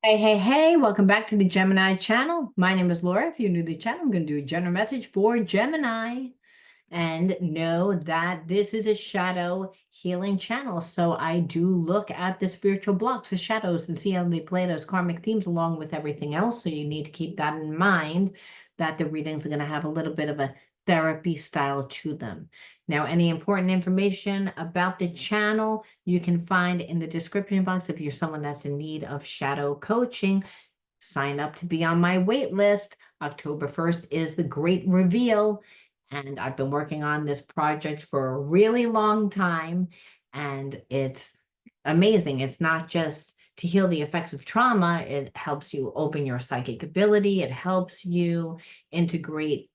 Hey, hey, hey, welcome back to the Gemini channel. My name is Laura. If you're new to the channel, I'm going to do a general message for Gemini. And know that this is a shadow healing channel. So I do look at the spiritual blocks, the shadows, and see how they play those karmic themes along with everything else. So you need to keep that in mind that the readings are going to have a little bit of a therapy style to them. Now, any important information about the channel you can find in the description box. If you're someone that's in need of shadow coaching, sign up to be on my wait list. October 1st is the great reveal. And I've been working on this project for a really long time. And it's amazing. It's not just to heal the effects of trauma, it helps you open your psychic ability, it helps you integrate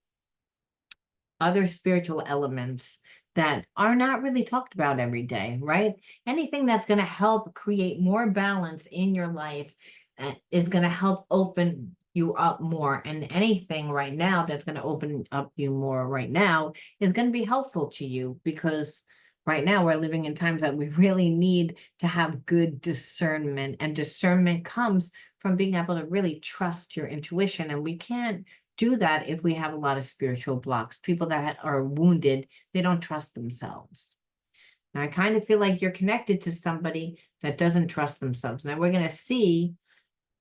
other spiritual elements that are not really talked about every day, right? Anything that's going to help create more balance in your life is going to help open you up more. And anything right now that's going to open up you more right now is going to be helpful to you because right now we're living in times that we really need to have good discernment. And discernment comes from being able to really trust your intuition. And we can't do that if we have a lot of spiritual blocks. People that are wounded, they don't trust themselves. Now, I kind of feel like you're connected to somebody that doesn't trust themselves. Now, we're going to see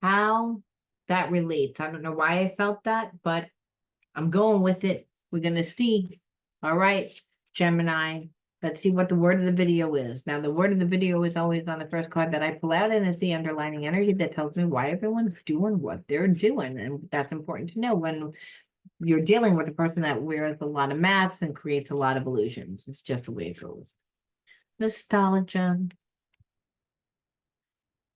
how that relates. I don't know why I felt that, but I'm going with it. We're going to see. All right, Gemini. Let's see what the word of the video is. Now, the word of the video is always on the first card that I pull out, and it's the underlining energy that tells me why everyone's doing what they're doing. And that's important to know when you're dealing with a person that wears a lot of masks and creates a lot of illusions. It's just the way it goes. Nostalgia.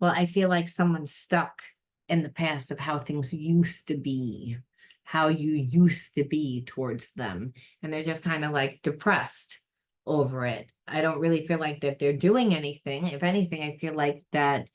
Well, I feel like someone's stuck in the past of how things used to be, how you used to be towards them. And they're just kind of like depressed over it. I don't really feel like that they're doing anything. If anything, I feel like that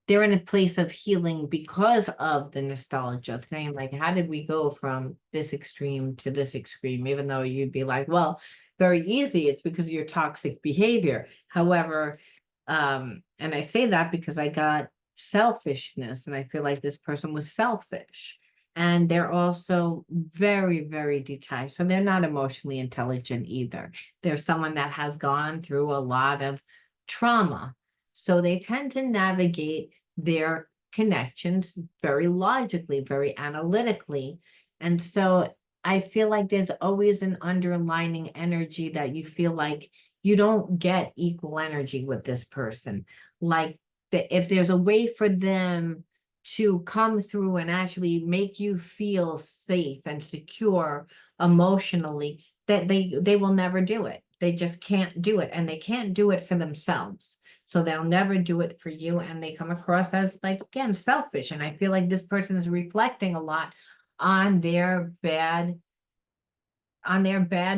they're in a place of healing because of the nostalgia thing. Like, how did we go from this extreme to this extreme? Even though you'd be like, well, very easy. It's because of your toxic behavior. However, and I say that because I got selfishness, and I feel like this person was selfish. And they're also very, very detached. So they're not emotionally intelligent either. They're someone that has gone through a lot of trauma. So they tend to navigate their connections very logically, very analytically. And so I feel like there's always an underlining energy that you feel like you don't get equal energy with this person. Like if there's a way for them to come through and actually make you feel safe and secure emotionally, that they will never do it. They just can't do it, and they can't do it for themselves. So they'll never do it for you, and they come across as, like, again, selfish. And I feel like this person is reflecting a lot on their bad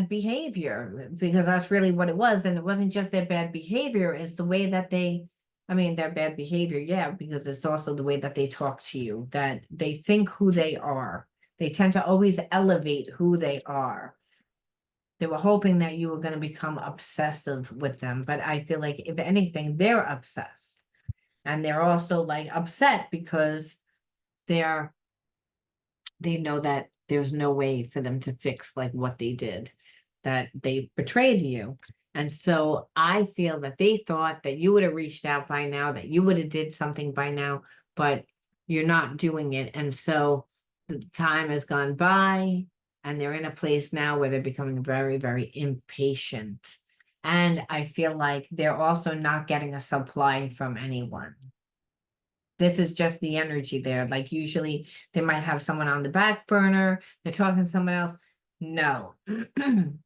behavior, because that's really what it was. And it wasn't just their bad behavior, it's the way that I mean, their bad behavior, yeah, because it's also the way that they talk to you, that they think who they are. They tend to always elevate who they are. They were hoping that you were going to become obsessive with them, but I feel like if anything, they're obsessed. And they're also like upset because they're they know that there's no way for them to fix like what they did, that they betrayed you. And so I feel that they thought that you would have reached out by now, that you would have did something by now, but you're not doing it. And so the time has gone by, and they're in a place now where they're becoming very, very impatient. And I feel like they're also not getting a supply from anyone. This is just the energy there. Like, usually they might have someone on the back burner, they're talking to someone else. No,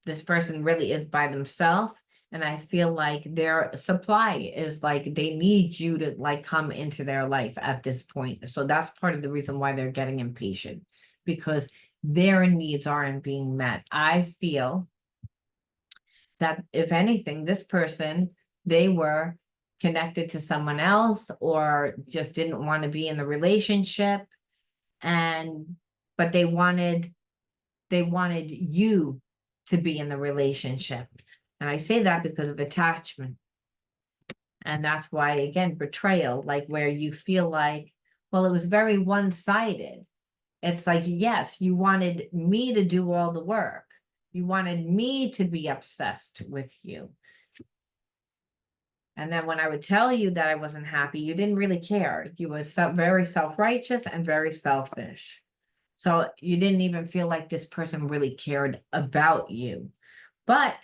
this person really is by themselves. And I feel like their supply is like they need you to like come into their life at this point. So that's part of the reason why they're getting impatient, because their needs aren't being met. I feel that if anything, this person, they were connected to someone else or just didn't want to be in the relationship, and but they wanted you to be in the relationship. And I say that because of attachment. And that's why, again, betrayal, like where you feel like, Well, it was very one-sided. It's like, yes, you wanted me to do all the work. You wanted me to be obsessed with you. And then when I would tell you that I wasn't happy, you didn't really care. You were very self-righteous and very selfish. So you didn't even feel like this person really cared about you. But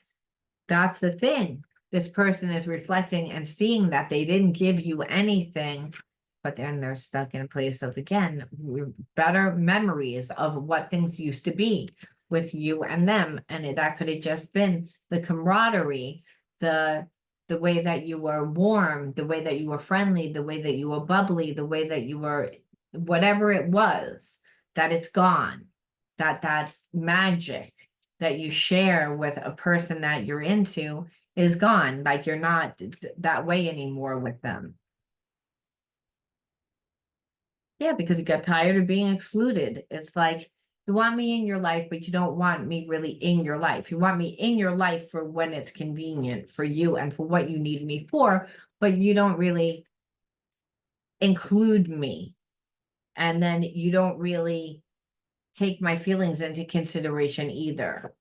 that's the thing. This person is reflecting and seeing that they didn't give you anything, but then they're stuck in a place of, again, better memories of what things used to be with you and them. And that could have just been the camaraderie, the way that you were warm, the way that you were friendly, the way that you were bubbly, the way that you were, whatever it was, that it's gone. That magic that you share with a person that you're into is gone. Like you're not that way anymore with them. Yeah, because you got tired of being excluded. It's like you want me in your life, but you don't want me really in your life. You want me in your life for when it's convenient for you and for what you need me for, but you don't really include me. And then you don't really take my feelings into consideration either.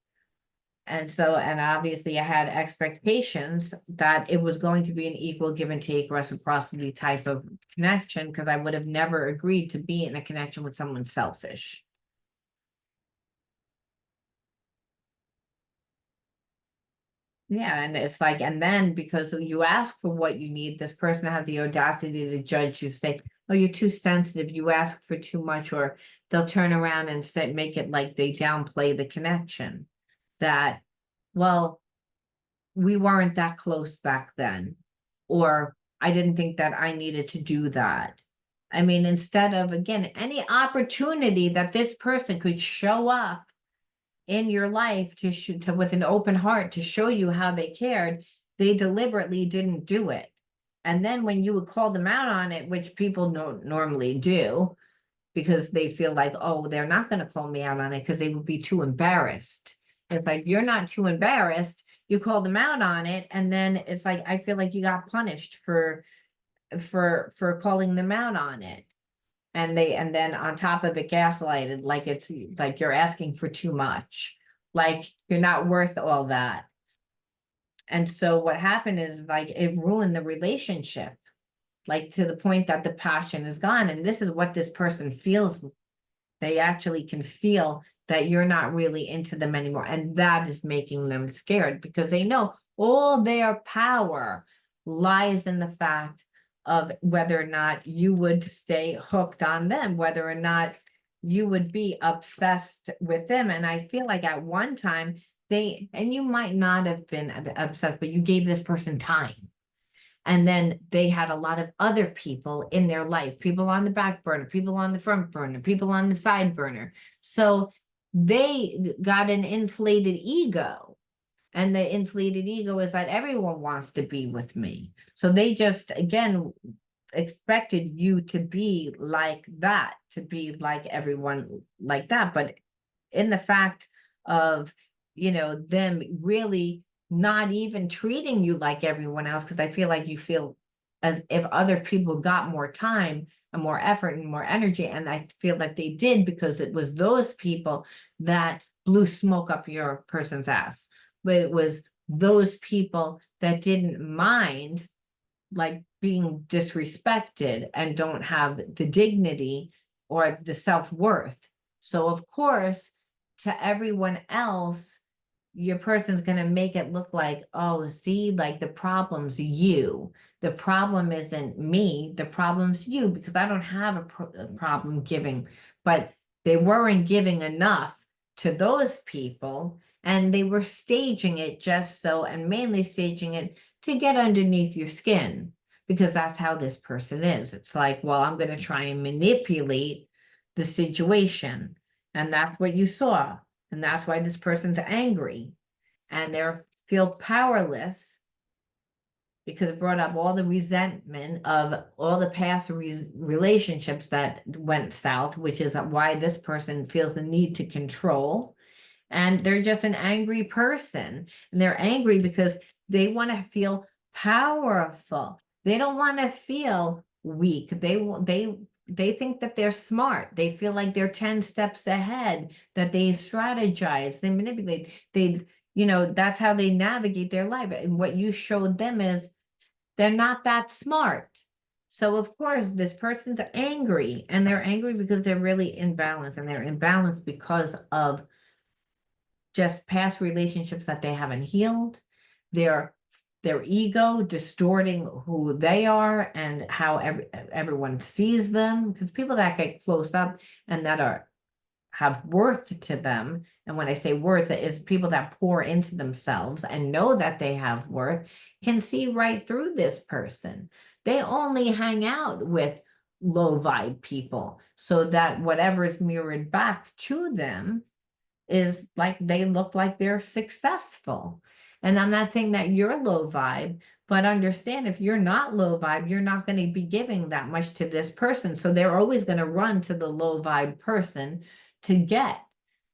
And so, and obviously I had expectations that it was going to be an equal give and take reciprocity type of connection, because I would have never agreed to be in a connection with someone selfish. Yeah, and it's like, and then because you ask for what you need, this person has the audacity to judge you, say, oh, you're too sensitive, you ask for too much, or they'll turn around and say, make it like they downplay the connection. That, well, we weren't that close back then, or I didn't think that I needed to do that. I mean, instead of, again, any opportunity that this person could show up in your life to with an open heart to show you how they cared, they deliberately didn't do it. And then when you would call them out on it, which people normally do, because they feel like, oh, they're not going to call me out on it because they would be too embarrassed. It's like, you're not too embarrassed. You call them out on it. And then it's like, I feel like you got punished for calling them out on it. And then on top of it, gaslighted, like it's like you're asking for too much. Like you're not worth all that. And so what happened is like it ruined the relationship, like to the point that the passion is gone. And this is what this person feels. They actually can feel that you're not really into them anymore. And that is making them scared because they know all their power lies in the fact of whether or not you would stay hooked on them, whether or not you would be obsessed with them. And I feel like at one time and you might not have been obsessed, but you gave this person time. And then they had a lot of other people in their life, people on the back burner, people on the front burner, people on the side burner. So they got an inflated ego. And the inflated ego is that everyone wants to be with me. So they just, again, expected you to be like that, to be like everyone like that. But in the fact of, them really not even treating you like everyone else, because I feel like you feel as if other people got more time and more effort and more energy. And I feel like they did because it was those people that blew smoke up your person's ass. But it was those people that didn't mind like being disrespected and don't have the dignity or the self-worth. So of course, to everyone else, your person's going to make it look like, oh, see, like the problem's you. The problem isn't me. The problem's you, because I don't have a problem giving, but they weren't giving enough to those people. And they were staging it just so, and mainly staging it to get underneath your skin, because that's how this person is. It's like, well, I'm going to try and manipulate the situation. And that's what you saw. And that's why this person's angry and they feel powerless because it brought up all the resentment of all the past relationships that went south, which is why this person feels the need to control. And they're just an angry person. And they're angry because they want to feel powerful. They don't want to feel weak. they think that they're smart. They feel like they're 10 steps ahead, that they strategize, they manipulate, that's how they navigate their life. And what you showed them is they're not that smart. So of course, this person's angry, and they're angry because they're really imbalanced, and they're imbalanced because of just past relationships that they haven't healed, their ego distorting who they are and how everyone sees them. Because people that get close up and that have worth to them, and when I say worth, it is people that pour into themselves and know that they have worth, can see right through this person. They only hang out with low vibe people, so that whatever is mirrored back to them is like they look like they're successful. And I'm not saying that you're low vibe, but understand, if you're not low vibe, you're not going to be giving that much to this person. So they're always going to run to the low vibe person to get.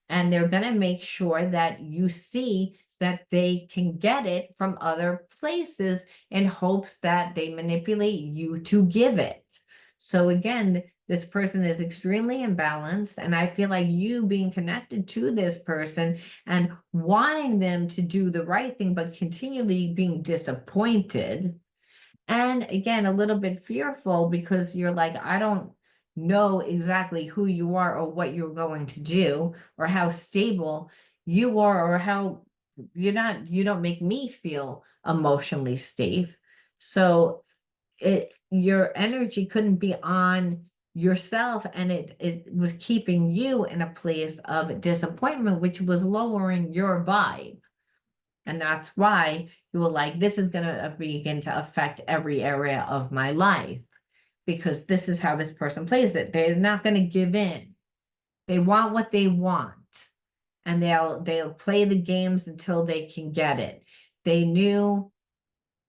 And they're going to make sure that you see that they can get it from other places in hopes that they manipulate you to give it. So again, this person is extremely imbalanced, and I feel like you being connected to this person and wanting them to do the right thing, but continually being disappointed. And again, a little bit fearful because you're like, I don't know exactly who you are or what you're going to do or how stable you are or how you don't make me feel emotionally safe. So your energy couldn't be on yourself, and it was keeping you in a place of disappointment, which was lowering your vibe. And that's why you were like, this is going to begin to affect every area of my life, because this is how this person plays it. They're not going to give in. They want what they want, and they'll play the games until they can get it. They knew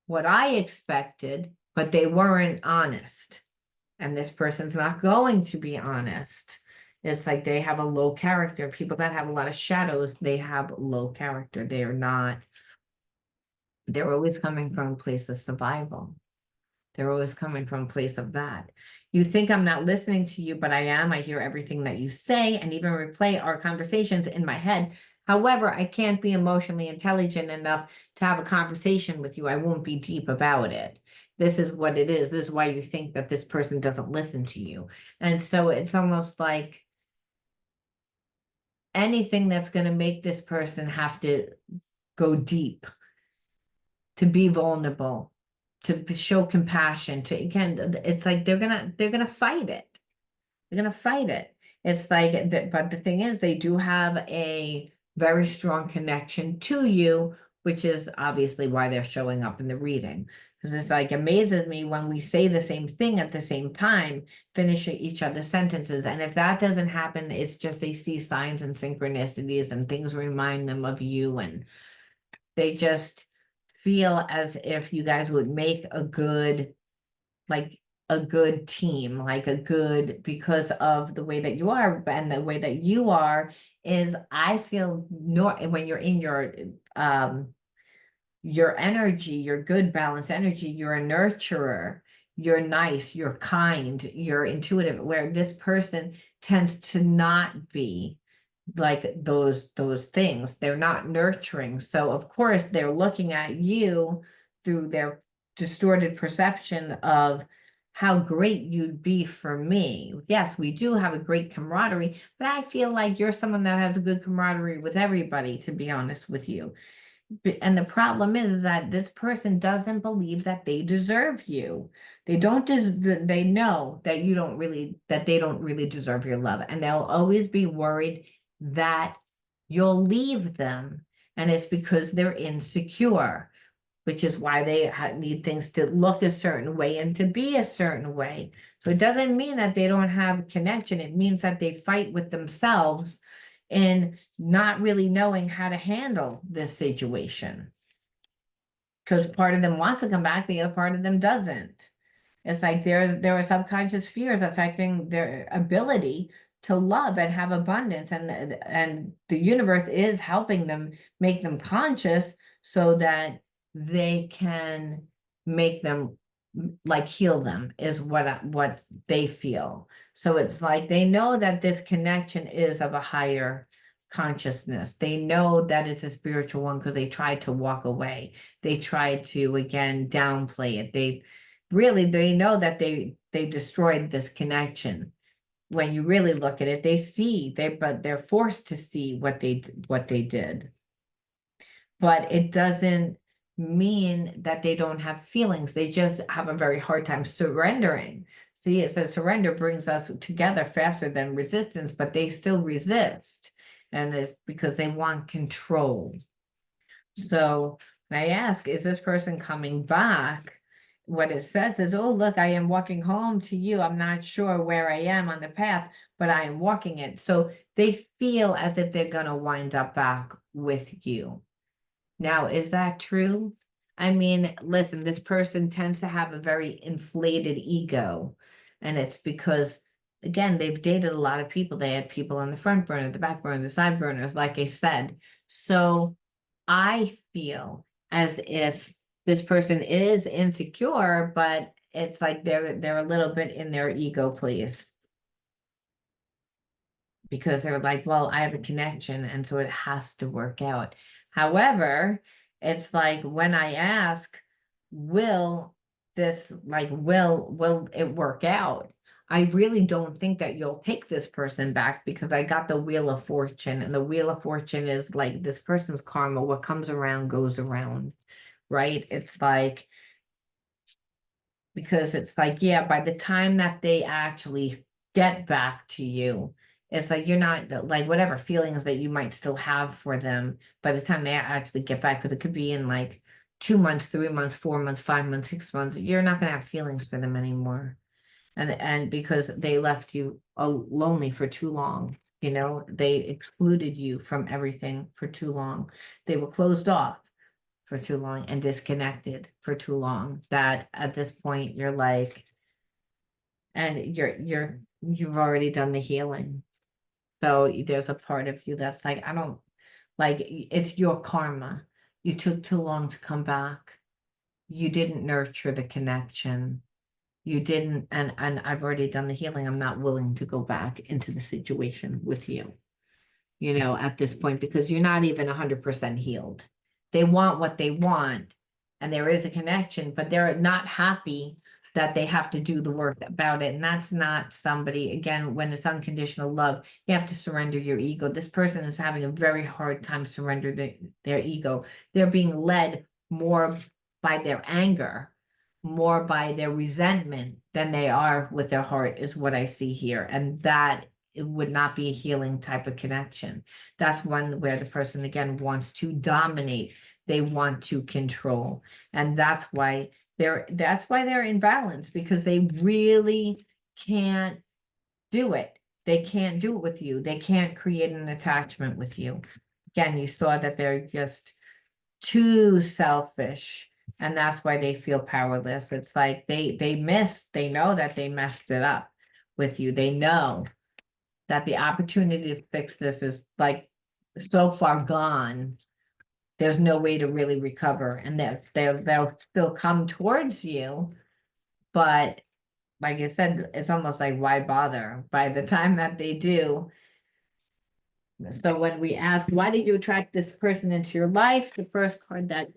what I expected, but they weren't honest. And this person's not going to be honest. It's like they have a low character. People that have a lot of shadows, they have low character. They're always coming from a place of survival. They're always coming from a place of that. You think I'm not listening to you, but I am. I hear everything that you say and even replay our conversations in my head. However, I can't be emotionally intelligent enough to have a conversation with you. I won't be deep about it. This is what it is. This is why you think that this person doesn't listen to you. And so it's almost like anything that's going to make this person have to go deep, to be vulnerable, to show compassion, to, again, it's like they're gonna fight it. They're gonna fight it. It's like that, but the thing is, they do have a very strong connection to you, which is obviously why they're showing up in the reading. Because it's like amazes me when we say the same thing at the same time, finish each other's sentences. And if that doesn't happen, it's just they see signs and synchronicities and things remind them of you, and they just feel as if you guys would make like a good team, like a good, because of the way that you are, and the way that you are is, I feel, when you're in your energy, your good balanced energy, you're a nurturer, you're nice, you're kind, you're intuitive, where this person tends to not be like those things. They're not nurturing. So of course they're looking at you through their distorted perception of how great you'd be for me. Yes, we do have a great camaraderie, but I feel like you're someone that has a good camaraderie with everybody, to be honest with you. And the problem is that this person doesn't believe that they deserve you. They don't they know that they don't really deserve your love. And they'll always be worried that you'll leave them. And it's because they're insecure, which is why they need things to look a certain way and to be a certain way. So it doesn't mean that they don't have connection. It means that they fight with themselves in not really knowing how to handle this situation. Because part of them wants to come back, the other part of them doesn't. It's like there are subconscious fears affecting their ability to love and have abundance, and the universe is helping them, make them conscious so that they can make them like heal them is what they feel. So it's like they know that this connection is of a higher consciousness. They know that it's a spiritual one because they tried to walk away. They tried to again downplay it. They know that they destroyed this connection. When you really look at it, but they're forced to see what they did. But it doesn't mean that they don't have feelings. They just have a very hard time surrendering. See, it says surrender brings us together faster than resistance, but they still resist. And it's because they want control. So when I ask, is this person coming back? What it says is, oh, look, I am walking home to you. I'm not sure where I am on the path, but I am walking it. So they feel as if they're going to wind up back with you. Now, is that true? I mean, listen, this person tends to have a very inflated ego. And it's because, again, they've dated a lot of people. They had people on the front burner, the back burner, the side burners, like I said. So I feel as if this person is insecure, but it's like they're a little bit in their ego place because they're like, well, I have a connection, and so it has to work out. However, it's like when I ask, will will it work out? I really don't think that you'll take this person back because I got the Wheel of Fortune, and the Wheel of Fortune is like this person's karma. What comes around goes around, right? It's like, because it's like, yeah, by the time that they actually get back to you, it's like you're not like whatever feelings that you might still have for them by the time they actually get back, because it could be in like 2 months, 3 months, 4 months, 5 months, 6 months, you're not going to have feelings for them anymore. And because they left you lonely for too long, they excluded you from everything for too long. They were closed off for too long and disconnected for too long, that at this point you're like, and you've already done the healing. So there's a part of you that's like, I don't like, it's your karma. You took too long to come back. You didn't nurture the connection. You didn't, and I've already done the healing. I'm not willing to go back into the situation with you, at this point, because you're not even 100% healed. They want what they want, and there is a connection, but they're not happy that they have to do the work about it. And that's not somebody, again, when it's unconditional love, you have to surrender your ego. This person is having a very hard time surrender their ego. They're being led more by their anger, more by their resentment than they are with their heart, is what I see here. And that it would not be a healing type of connection. That's one where the person again wants to dominate. They want to control. And that's why they're in balance, because they really can't do it. They can't do it with you. They can't create an attachment with you. Again, you saw that they're just too selfish, and that's why they feel powerless. It's like they know that they messed it up with you. They know that the opportunity to fix this is like so far gone. There's no way to really recover, and that they'll still come towards you. But like I said, it's almost like, why bother by the time that they do? So when we ask, why did you attract this person into your life? The first card that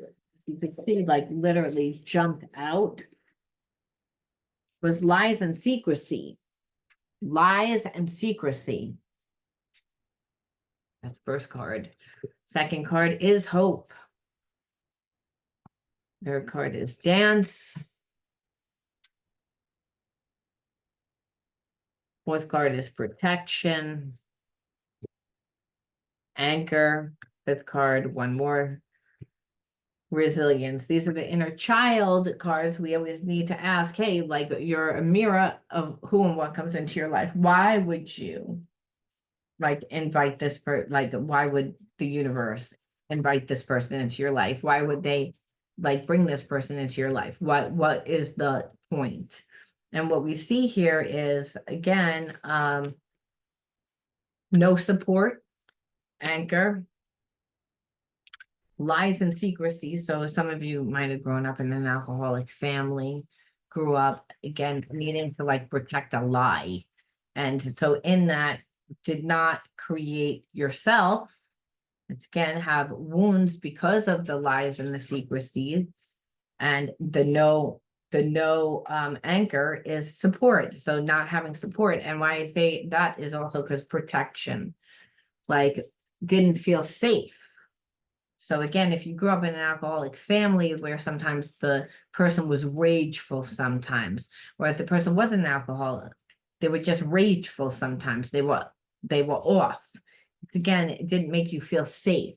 you could see like literally jumped out was lies and secrecy. Lies and secrecy. That's first card. Second card is hope. Third card is dance. Fourth card is protection. Anchor. Fifth card, one more. Resilience. These are the inner child cards. We always need to ask, hey, like, you're a mirror of who and what comes into your life. Why would you like invite this like, why would the universe invite this person into your life? Why would they like bring this person into your life? What is the point? And what we see here is, again, no support, anchor, lies and secrecy. So some of you might have grown up in an alcoholic family. grew up, again, needing to like protect a lie. And so in that, did not create yourself. It's again, have wounds because of the lies and the secrecy. And the no anchor is support. So not having support. And why I say that is also because protection, like, didn't feel safe. So again, if you grew up in an alcoholic family where sometimes the person was rageful sometimes, or if the person wasn't an alcoholic, they were just rageful sometimes. They were off. It's, again, it didn't make you feel safe.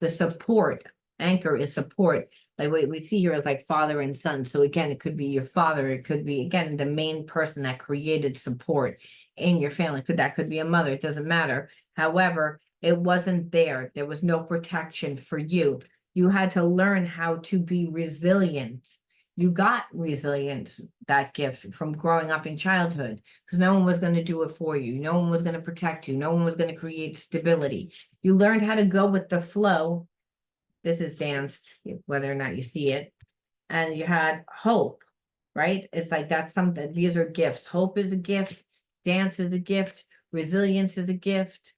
The support anchor is support. Like what we see here is like father and son. So again, it could be your father. It could be, again, the main person that created support in your family. That could be a mother. It doesn't matter. However, it wasn't there. There was no protection for you. You had to learn how to be resilient. You got resilience, that gift, from growing up in childhood, because no one was going to do it for you. No one was going to protect you. No one was going to create stability. You learned how to go with the flow. This is dance, whether or not you see it. And you had hope, right? It's like, that's something, these are gifts. Hope is a gift. Dance is a gift. Resilience is a gift.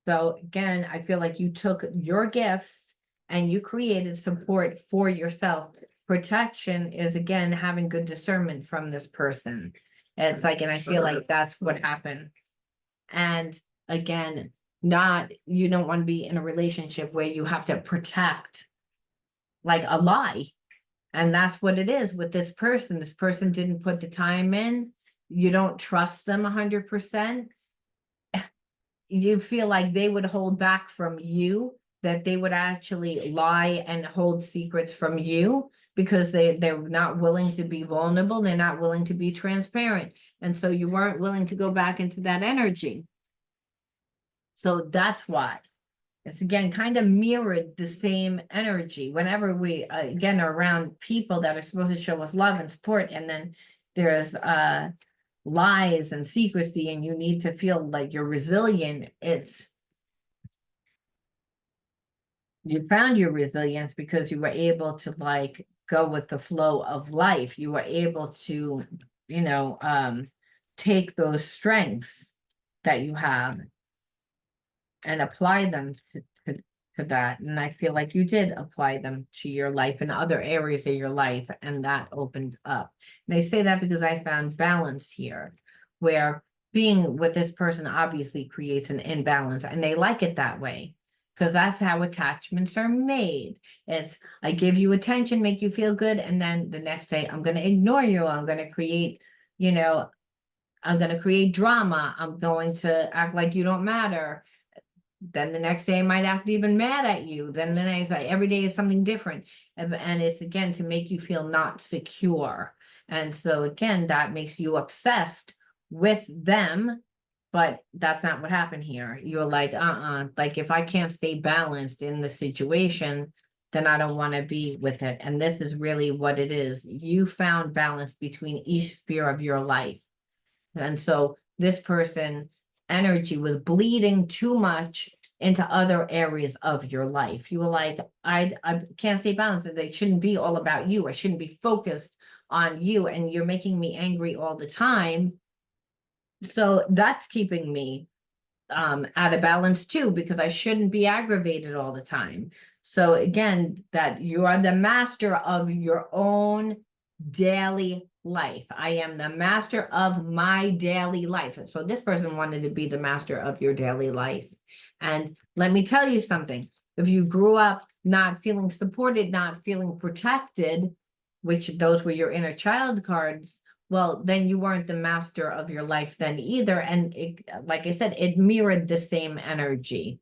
So again, I feel like you took your gifts and you created support for yourself. Protection is, again, having good discernment from this person. It's like, and I feel like that's what happened. And again, you don't want to be in a relationship where you have to protect like a lie. And that's what it is with this person. This person didn't put the time in. You don't trust them 100%. You feel like they would hold back from you, that they would actually lie and hold secrets from you because they're not willing to be vulnerable. They're not willing to be transparent. And so you weren't willing to go back into that energy. So that's why. It's, again, kind of mirrored the same energy whenever we, again, are around people that are supposed to show us love and support. And then there's lies and secrecy, and you need to feel like you're resilient. You found your resilience because you were able to like go with the flow of life. You were able to, take those strengths that you have and apply them to that. And I feel like you did apply them to your life and other areas of your life, and that opened up. And I say that because I found balance here, where being with this person obviously creates an imbalance, and they like it that way. Because that's how attachments are made. It's, I give you attention, make you feel good, and then the next day I'm going to ignore you. I'm going to create, I'm going to create drama. I'm going to act like you don't matter. Then the next day I might act even mad at you. Then the next, like, every day is something different. And it's, again, to make you feel not secure. And so again, that makes you obsessed with them. But that's not what happened here. You're like, like, if I can't stay balanced in the situation, then I don't want to be with it. And this is really what it is. You found balance between each sphere of your life. And so this person energy was bleeding too much into other areas of your life. You were like, I can't stay balanced. It shouldn't be all about you. I shouldn't be focused on you. And you're making me angry all the time. So that's keeping me out of balance too, because I shouldn't be aggravated all the time. So again, that you are the master of your own daily life. I am the master of my daily life. So this person wanted to be the master of your daily life. And let me tell you something. If you grew up not feeling supported, not feeling protected, which those were your inner child cards, well, then you weren't the master of your life then either. And it, like I said, it mirrored the same energy.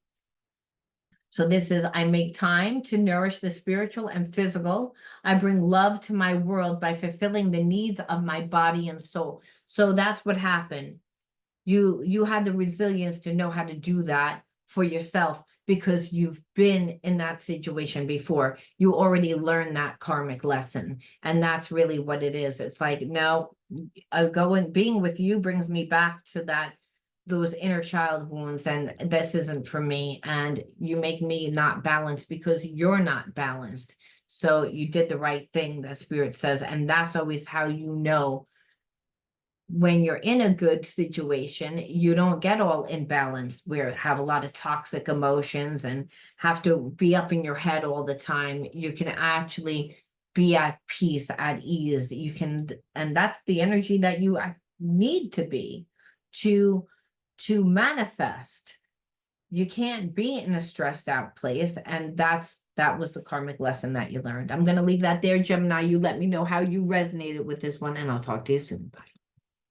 So this is, I make time to nourish the spiritual and physical. I bring love to my world by fulfilling the needs of my body and soul. So that's what happened. You had the resilience to know how to do that for yourself because you've been in that situation before. You already learned that karmic lesson. And that's really what it is. It's like, no, being with you brings me back to those inner child wounds, and this isn't for me. And you make me not balanced because you're not balanced. So you did the right thing, the spirit says, and that's always how you know when you're in a good situation, you don't get all imbalanced, where have a lot of toxic emotions and have to be up in your head all the time. You can actually be at peace, at ease. You can, and that's the energy that you need to be to manifest. You can't be in a stressed out place, and that was the karmic lesson that you learned. I'm going to leave that there, Gemini. You let me know how you resonated with this one, and I'll talk to you soon. Bye.